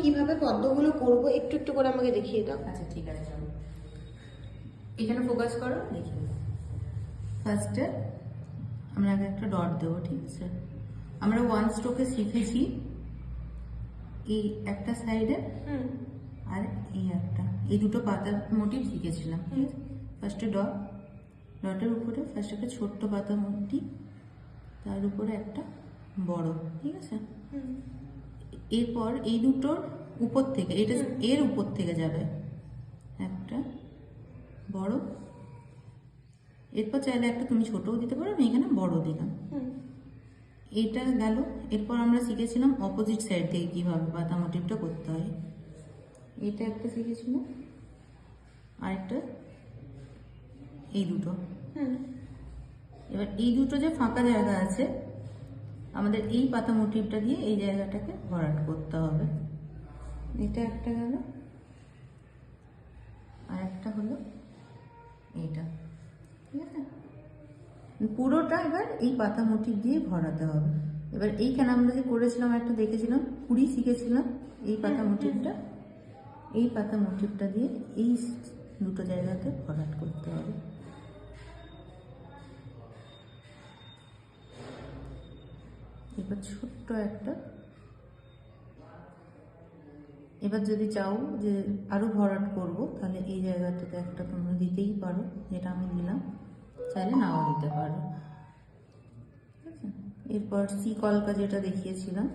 কিভাবে পদ্মগুলো করব একটু একটু করে আমাকে দেখিয়ে দাও। আচ্ছা ঠিক আছে, চলো এখানে ফোকাস করো, দেখিয়ে দাও। ফার্স্টে আমরা আগে একটা ডট দেবো, ঠিক আছে? আমরা 1 স্ট্রোকে শিখেছি এই একটা সাইডে আর এই একটা, এই দুটো পাতার মোটিভ শিখেছিলাম। ফার্স্টে ডটের উপরে ফার্স্ট একটা ছোট্ট পাতা মোটিভ, তার উপরে একটা বড়, ঠিক আছে? এরপর এই দুটোর উপর থেকে, এটা এর উপর থেকে যাবে একটা বড়, এরপর চাইলে একটা তুমি ছোটও দিতে পারো, আমি এখানে বড় দিলাম। এইটা গেল। এরপর আমরা শিখেছিলাম অপোজিট সাইড থেকে কিভাবে পাতা মোটিভটা করতে হয়, এটা একটা শিখেছিলাম, আরেকটা এই দুটো। এবার এই দুটো যে ফাঁকা জায়গা আছে, আমাদের এই পাতা মোটিভটা দিয়ে এই জায়গাটাকে ভরাট করতে হবে। এটা একটা গেল, আর একটা হলো এইটা, ঠিক আছে? পুরোটা এবার এই পাতা মোটিভ দিয়ে ভরাতে হবে। এবার এইখানে আমরা যে করেছিলাম একটা দেখেছিলাম, কুড়ি শিখেছিলাম, এই পাতা মোটিভটা, এই পাতা মোটিভটা দিয়ে এই দুটো জায়গাতে ভরাট করতে হবে। এবার ছোট্ট একটা, এবার যদি চাও যে আরো ভরাট করব, তাহলে এই জায়গাটাতে একটা তোমরা দিতেই পারো, যেটা আমি দিলাম, চাইলে নাও দিতে পারো। এরপর সি কলকা যেটা দেখিয়েছিলাম,